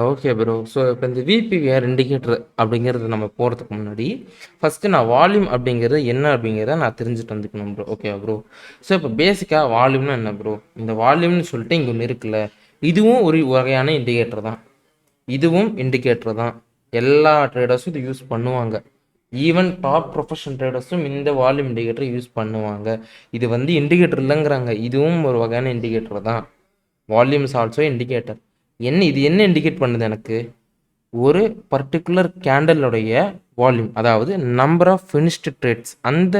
Okay bro. So இப்போ இந்த விபிவிஆர் indicator அப்படிங்கிறது நம்ம போகிறதுக்கு முன்னாடி ஃபஸ்ட்டு நான் வால்யூம் அப்படிங்கிறது என்ன அப்படிங்கிறத நான் தெரிஞ்சுட்டு வந்துக்கணும் ப்ரோ. ஓகேவா ப்ரோ? ஸோ இப்போ பேசிக்காக வால்யூம்னா என்ன ப்ரோ? இந்த வால்யூம்னு சொல்லிட்டு இங்கே ஒன்று இருக்குல்ல, இதுவும் ஒரு வகையான இண்டிகேட்டர் தான். இதுவும் இண்டிகேட்டர் தான். எல்லா ட்ரேடர்ஸும் இது யூஸ் பண்ணுவாங்க. ஈவன் டாப் ப்ரொஃபஷனல் ட்ரேடர்ஸும் இந்த வால்யூம் இண்டிகேட்டர் யூஸ் பண்ணுவாங்க. இது வந்து இண்டிகேட்டர் இல்லைங்கிறாங்க, இதுவும் ஒரு வகையான இண்டிகேட்டர் தான். Volume is also indicator. இது என்ன இண்டிகேட் பண்ணுது எனக்கு? ஒரு பர்டிகுலர் கேண்டலுடைய வால்யூம், அதாவது நம்பர் ஆஃப் ஃபினிஷ்டு ட்ரேட்ஸ் அந்த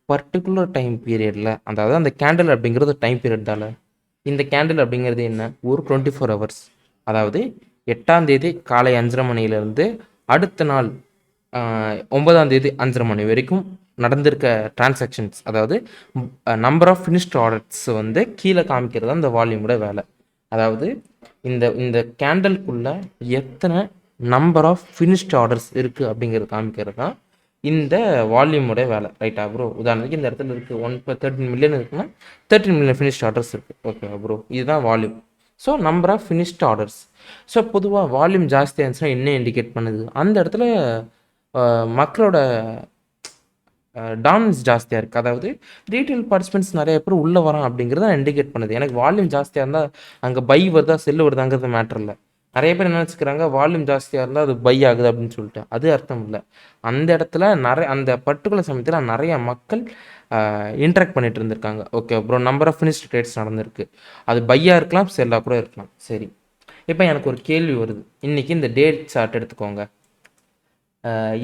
பர்டிகுலர் டைம் பீரியடில், அதாவது அந்த கேண்டல் அப்படிங்கிறது டைம் பீரியட் தானே. இந்த கேண்டில் அப்படிங்கிறது என்ன? ஒரு 24 ஹவர்ஸ், அதாவது 8ஆம் தேதி காலை 5:30 மணிலேருந்து அடுத்த நாள் 9ஆம் தேதி 5:30 மணி வரைக்கும் நடந்திருக்க டிரான்சாக்ஷன்ஸ், அதாவது நம்பர் ஆஃப் ஃபினிஷ்ட் ஆர்டர்ஸ் வந்து கீழே காமிக்கிறது தான் இந்த வால்யூமோட வேலை. அதாவது இந்த இந்த கேண்டலுக்குள்ள எத்தனை நம்பர் ஆஃப் ஃபினிஷ்ட் ஆர்டர்ஸ் இருக்குது அப்படிங்கிறது காமிக்கிறது தான் இந்த வால்யூமோட வேலை. ரைட்டா ப்ரோ? உதாரணத்துக்கு இந்த இடத்துல இருக்குது 13 மில்லியன் இருக்குன்னா 13 மில்லியன் ஃபினிஷ்ட் ஆர்டர்ஸ் இருக்குது. ஓகேவா ப்ரோ? இதுதான் volume. So number of finished orders. So பொதுவாக வால்யூம் ஜாஸ்தியாக இருந்துச்சுன்னா என்ன இண்டிகேட் பண்ணுது? அந்த இடத்துல மக்களோட டாமினன்ஸ் ஜாஸ்தியாக இருக்குது. அதாவது ரீட்டைல் பார்ட்டிசிபென்ட்ஸ் நிறைய பேர் உள்ளே வரான் அப்படிங்கிறத இண்டிகேட் பண்ணுது. எனக்கு வால்யூம் ஜாஸ்தியாக இருந்தால் அங்கே பை வருதா செல்லு வருதாங்கிறது மேட்டர் இல்லை. நிறைய பேர் என்ன வச்சுக்கிறாங்க, வால்யூம் ஜாஸ்தியாக இருந்தால் அது பை ஆகுது அப்படின்னு சொல்லிட்டு. அது அர்த்தம் இல்லை. அந்த இடத்துல அந்த பர்டிகுலர் சமயத்தில் நிறைய மக்கள் இன்ட்ராக்ட் பண்ணிட்டு இருந்திருக்காங்க. Okay bro, number of finished trades நடந்திருக்கு. அது பையாக இருக்கலாம், செல்லாக கூட இருக்கலாம். சரி, இப்போ எனக்கு ஒரு கேள்வி வருது. இன்றைக்கி இந்த டேட் சார்ட் எடுத்துக்கோங்க.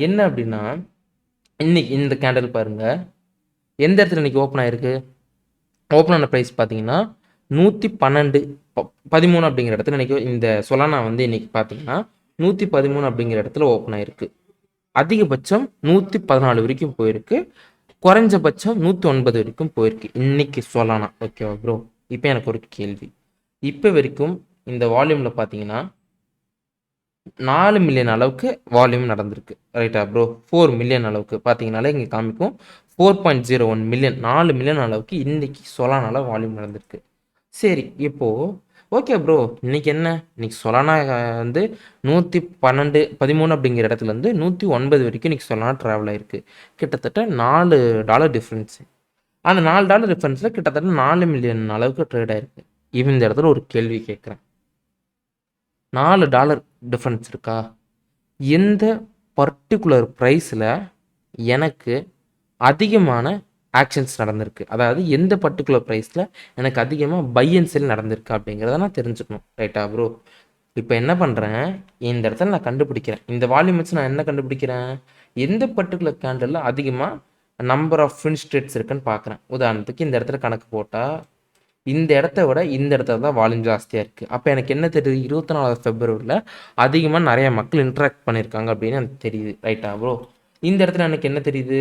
என்ன அப்படின்னா, இன்னைக்கு இந்த கேண்டில் பாருங்கள், எந்த இடத்துல இன்றைக்கி ஓப்பன் ஆகிருக்கு? ஓப்பன் ஆன ப்ரைஸ் பார்த்தீங்கன்னா 112.13 அப்படிங்கிற இடத்துல இன்றைக்கி இந்த சொலானா வந்து இன்றைக்கி பார்த்தீங்கன்னா 113 அப்படிங்கிற இடத்துல ஓப்பன் ஆகிருக்கு. அதிகபட்சம் 114 வரைக்கும் போயிருக்கு, குறைஞ்சபட்சம் 109 வரைக்கும் போயிருக்கு இன்னைக்கு சொலானா. ஓகேவா ப்ரோ? இப்போ எனக்கு ஒரு கேள்வி. இப்போ வரைக்கும் இந்த வால்யூமில் பார்த்தீங்கன்னா 4 மில்லியன் அளவுக்கு வால்யூம் நடந்திருக்கு. ரைட்டா ப்ரோ? 4 மில்லியன் அளவுக்கு பார்த்தீங்கனாலே இங்கே காமிக்கும் 4.01 மில்லியன், 4 மில்லியன் அளவுக்கு இன்னைக்கு சொலானால வால்யூம் நடந்திருக்கு. சரி, இப்போது ஓகே ப்ரோ, இன்றைக்கி என்ன? இன்றைக்கி சொலானா வந்து 113 அப்படிங்கிற இடத்துலேருந்து 109 வரைக்கும் இன்றைக்கி சொலானா ட்ராவல் ஆகிருக்கு. கிட்டத்தட்ட $4 டிஃப்ரென்ஸு. அந்த $4 டிஃப்ரென்ஸில் கிட்டத்தட்ட 4 மில்லியன் அளவுக்கு ட்ரேட் ஆகிருக்கு. இந்த இடத்துல ஒரு கேள்வி கேட்குறேன். $4 டிஃப்ரென்ஸ் இருக்கா? எந்த பர்டிகுலர் ப்ரைஸில் எனக்கு அதிகமான ஆக்ஷன்ஸ் நடந்திருக்கு, அதாவது எந்த பர்டிகுலர் ப்ரைஸில் எனக்கு அதிகமாக பை அண்ட் செல் நடந்திருக்கு அப்படிங்கிறத நான் தெரிஞ்சுக்கணும். ரைட்டா ப்ரோ? இப்போ என்ன பண்ணுறேன், இந்த இடத்துல நான் கண்டுபிடிக்கிறேன். இந்த வால்யூம் வச்சு நான் என்ன கண்டுபிடிக்கிறேன்? எந்த பர்டிகுலர் கேண்டலில் அதிகமாக நம்பர் ஆஃப் ஃபினிஷ்ட் ட்ரேட்ஸ் இருக்குன்னு பார்க்குறேன். உதாரணத்துக்கு இந்த இடத்துல கணக்கு போட்டால் இந்த இடத்த விட இந்த இடத்துல தான் வால்யூம் ஜாஸ்தியாக இருக்குது. அப்போ எனக்கு என்ன தெரியுது? 24 ஃபெப்ரவரியில் அதிகமாக நிறைய மக்கள் இன்ட்ராக்ட் பண்ணியிருக்காங்க அப்படின்னு எனக்கு தெரியுது. ரைட்டா ப்ரோ? இந்த இடத்துல எனக்கு என்ன தெரியுது?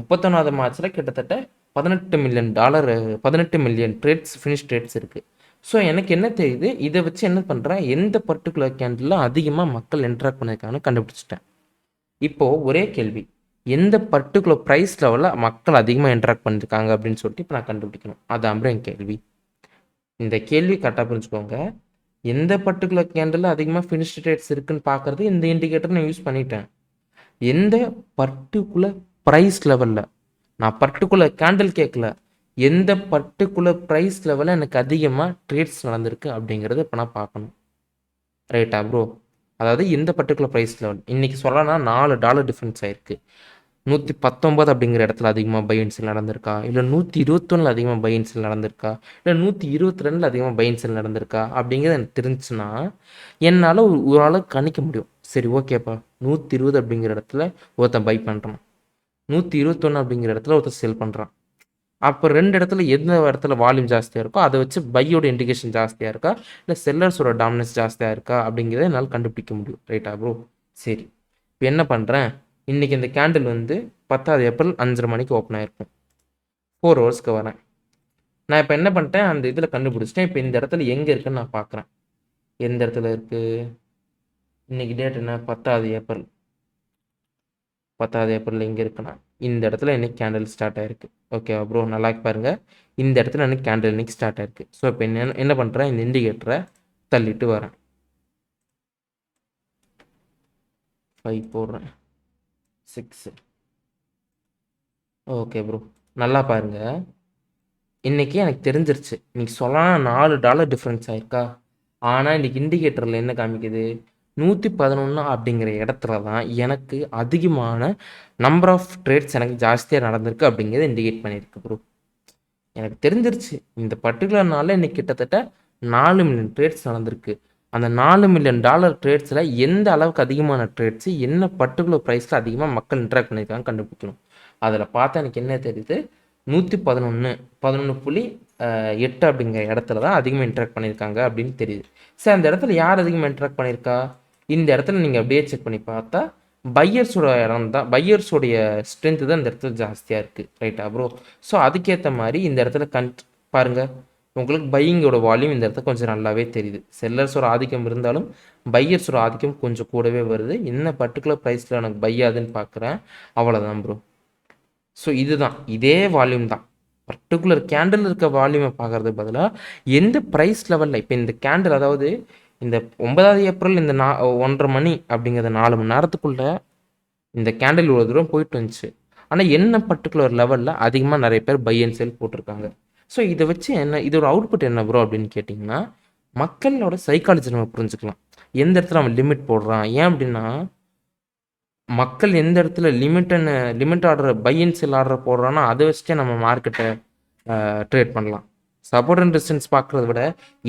31 மார்ச்சில் கிட்டத்தட்ட $18 மில்லியன் ட்ரேட்ஸ் ஃபினிஷ் ட்ரேட்ஸ் இருக்குது. ஸோ எனக்கு என்ன தெரியுது? இதை வச்சு என்ன பண்ணுறேன், எந்த பர்டிகுலர் கேண்டில் அதிகமாக மக்கள் இன்ட்ராக்ட் பண்ணியிருக்காங்கன்னு கண்டுபிடிச்சிட்டேன். இப்போது ஒரே கேள்வி, எந்த பர்டிகுலர் ப்ரைஸ் லெவலில் மக்கள் அதிகமாக இன்ட்ராக்ட் பண்ணியிருக்காங்க அப்படின்னு சொல்லிட்டு இப்போ நான் கண்டுபிடிக்கணும். அதான் என் கேள்வி. இந்த கேள்வி கரெக்டாக புரிஞ்சுக்கோங்க. எந்த பர்டிகுலர் கேண்டில் அதிகமாக ஃபினிஷ்ட் ட்ரேட்ஸ் இருக்குன்னு பார்க்குறது இந்த இண்டிகேட்டர் நான் யூஸ் பண்ணிட்டேன். எந்த பர்டிகுலர் ப்ரைஸ் லெவலில், நான் பர்டிகுலர் கேண்டில் கேட்கல, எந்த பர்டிகுலர் ப்ரைஸ் லெவலில் எனக்கு அதிகமாக ட்ரேட்ஸ் நடந்திருக்கு அப்படிங்கிறத இப்போ நான் பார்க்கணும். ரைட்டா ப்ரோ? அதாவது எந்த பர்டிகுலர் ப்ரைஸ் லெவல் இன்றைக்கி சொல்லலாம் $4 டிஃப்ரென்ஸ் ஆகிருக்கு. 119 அப்படிங்கிற இடத்துல அதிகமாக பை அண்ட் செல் நடந்திருக்கா, இல்லை 121 அதிகமாக பை அண்ட் செல் நடந்திருக்கா, இல்லை 122 அதிகமாக பை அண்ட் செல் நடந்திருக்கா அப்படிங்கிறது எனக்கு தெரிஞ்சுன்னா என்னால் ஓரளவுக்கு கணிக்க முடியும். சரி ஓகேப்பா, 120 அப்படிங்கிற இடத்துல ஒருத்தன் பை பண்ணுறான், 121 அப்படிங்கிற இடத்துல ஒருத்தர் செல் பண்ணுறான். அப்போ ரெண்டு இடத்துல எந்த இடத்துல வால்யூம் ஜாஸ்தியாக இருக்கோ அதை வச்சு பையோட இண்டிகேஷன் ஜாஸ்தியாக இருக்கா, இல்லை செல்லர்ஸோட டாமினன்ஸ் ஜாஸ்தியாக இருக்கா அப்படிங்கிறத என்னால் கண்டுபிடிக்க முடியும். ரைட்டா ப்ரோ? சரி, இப்போ என்ன பண்ணுறேன், இன்றைக்கி இந்த கேண்டில் வந்து 10 ஏப்ரல் 5:30 மணிக்கு ஓப்பன் ஆகிருக்கும். 4 ஹவர்ஸ்க்கு வரேன். நான் இப்போ என்ன பண்ணிட்டேன், அந்த இதில் கண்டுபிடிச்சிட்டேன். இப்போ இந்த இடத்துல எங்கே இருக்குன்னு நான் பார்க்குறேன். எந்த இடத்துல இருக்குது? இன்றைக்கி டேட் என்ன? 10 ஏப்ரல். 10 ஏப்ரல் எங்கே இருக்குன்னா இந்த இடத்துல இன்றைக்கி கேண்டில் ஸ்டார்ட் ஆகிருக்கு. ஓகேவா ப்ரோ? நல்லா பாருங்கள், இந்த இடத்துல எனக்கு கேண்டில் இன்றைக்கி ஸ்டார்ட் ஆகிருக்கு. ஸோ இப்போ என்ன பண்ணுறேன், இந்த இண்டிகேட்டரை தள்ளிட்டு வரேன். 5 போடுறேன், 6. ஓகே ப்ரோ, நல்லா பாருங்க. இன்னைக்கு எனக்கு தெரிஞ்சிருச்சு, இன்னைக்கு சொல்லலாம் $4 டிஃப்ரென்ஸ் ஆயிருக்கா. ஆனால் இன்னைக்கு இண்டிகேட்டரில் என்ன காமிக்குது, 111 அப்படிங்கிற இடத்துல தான் எனக்கு அதிகமான நம்பர் ஆஃப் ட்ரேட்ஸ் எனக்கு ஜாஸ்தியாக நடந்திருக்கு அப்படிங்கிறத இண்டிகேட் பண்ணியிருக்கு ப்ரோ. எனக்கு தெரிஞ்சிருச்சு இந்த பர்டிகுலர் நாளில் இன்னைக்கு கிட்டத்தட்ட 4 மில்லியன் ட்ரேட்ஸ் நடந்திருக்கு. அந்த $4 மில்லியன் ட்ரேட்ஸில் எந்த அளவுக்கு அதிகமான ட்ரேட்ஸு, என்ன பர்டிகுலர் ப்ரைஸில் அதிகமாக மக்கள் இன்ட்ராக்ட் பண்ணியிருக்காங்க கண்டுபிடிக்கணும். அதில் பார்த்தா எனக்கு என்ன தெரியுது, 11.8 அப்படிங்கிற இடத்துல தான் அதிகமாக இன்ட்ராக்ட் பண்ணியிருக்காங்க அப்படின்னு தெரியுது. சரி, அந்த இடத்துல யார் அதிகமாக இன்ட்ராக்ட் பண்ணியிருக்கா, இந்த இடத்துல நீங்கள் அப்படியே செக் பண்ணி பார்த்தா பையர்ஸோட இடம் தான், பையர்ஸோடைய ஸ்ட்ரென்த்து தான் இந்த இடத்துல ஜாஸ்தியாக இருக்குது. ரைட்டா ப்ரோ? ஸோ அதுக்கேற்ற மாதிரி இந்த இடத்துல பாருங்கள், உங்களுக்கு பையிங்கோட வால்யூம் இந்த இடத்துல கொஞ்சம் நல்லாவே தெரியுது. செல்லர்ஸோட ஆதிக்கம் இருந்தாலும் பையர்ஸோட ஆதிக்கம் கொஞ்சம் கூடவே வருது. என்ன பர்டிகுலர் ப்ரைஸில் எனக்கு பை ஆகுதுன்னு பார்க்குறேன், அவ்வளோதான் ப்ரோ. ஸோ இதுதான், இதே வால்யூம் தான். பர்டிகுலர் கேண்டில் இருக்க வால்யூமை பார்க்குறது பதிலாக எந்த ப்ரைஸ் லெவலில் இப்போ இந்த கேண்டில், அதாவது இந்த 9 ஏப்ரல் இந்த 1:30 மணி அப்படிங்கிறத 4 மணி நேரத்துக்குள்ளே இந்த கேண்டில் இவ்வளோ தூரம் போயிட்டு வந்துச்சு. ஆனால் என்ன பர்டிகுலர் லெவலில் அதிகமாக நிறைய பேர் பை அண்ட் செல் போட்டிருக்காங்க. ஸோ இதை வச்சு என்ன, இதோட அவுட்புட் என்ன ப்ரோ அப்படின்னு கேட்டிங்கன்னா, மக்களோட சைக்காலஜி நம்ம புரிஞ்சுக்கலாம். எந்த இடத்துல அவன் லிமிட் போடுறான், ஏன் அப்படின்னா மக்கள் எந்த இடத்துல limit order, buy and sell order போடுறான்னா அதை வச்சுட்டே நம்ம மார்க்கெட்டை ட்ரேட் பண்ணலாம். சப்போர்ட் அண்ட் ரெசிஸ்டன்ஸ் பார்க்குறத விட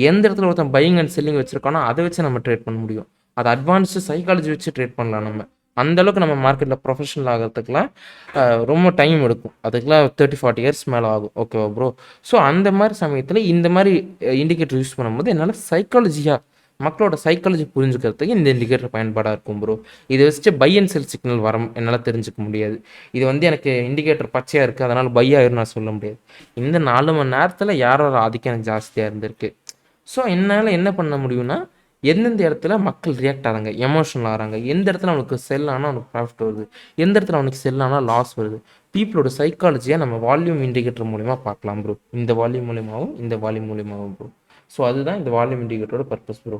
எந்த இடத்துல ஒருத்தன் பையிங் அண்ட் செல்லிங் வச்சுருக்கானோ அதை வச்சு நம்ம ட்ரேட் பண்ண முடியும். அது அட்வான்ஸ்டு சைக்காலஜி வச்சு ட்ரேட் பண்ணலாம். நம்ம அந்தளவுக்கு நம்ம மார்க்கெட்டில் ப்ரொஃபஷனல் ஆகிறதுக்குலாம் ரொம்ப டைம் எடுக்கும். அதுக்கெலாம் 30-40 இயர்ஸ் மேலே ஆகும். ஓகேவா ப்ரோ? ஸோ அந்த மாதிரி சமயத்தில் இந்த மாதிரி இண்டிகேட்டர் யூஸ் பண்ணும்போது என்னால் சைக்காலஜியாக மக்களோட சைக்காலஜி புரிஞ்சுக்கிறதுக்கு இந்த இண்டிகேட்டர் பயன்பாடாக இருக்கும் ப்ரோ. இதை வச்சுட்டு பை அண்ட் செல் சிக்னல் வர என்னால் தெரிஞ்சுக்க முடியாது. இது எனக்கு இண்டிகேட்டர் பச்சையாக இருக்குது அதனால் பை ஆயிரும் நான் சொல்ல முடியாது. இந்த 4 மணி நேரத்தில் யாரோட ஆதிக்கம் எனக்கு ஜாஸ்தியாக இருந்திருக்கு. ஸோ என்னால் என்ன பண்ண முடியும்னா, எந்தெந்த இடத்துல மக்கள் ரியாக்ட் ஆகிறாங்க, எமோஷனல் ஆகிறாங்க, எந்த இடத்துல அவனுக்கு செல் ஆனால் அவனுக்கு ப்ராஃபிட் வருது, எந்த இடத்துல அவனுக்கு செல் ஆனால் லாஸ் வருது, பீப்புளோட சைக்காலஜியாக நம்ம வால்யூம் இண்டிகேட்டர் மூலிமா பார்க்கலாம் ப்ரோ. இந்த வால்யூம் மூலியமாகவும் இந்த வால்யூம் மூலியமாகவும் ப்ரோ. ஸோ அதுதான் இந்த வால்யூம் இண்டிகேட்டரோட பர்பஸ் ப்ரோ.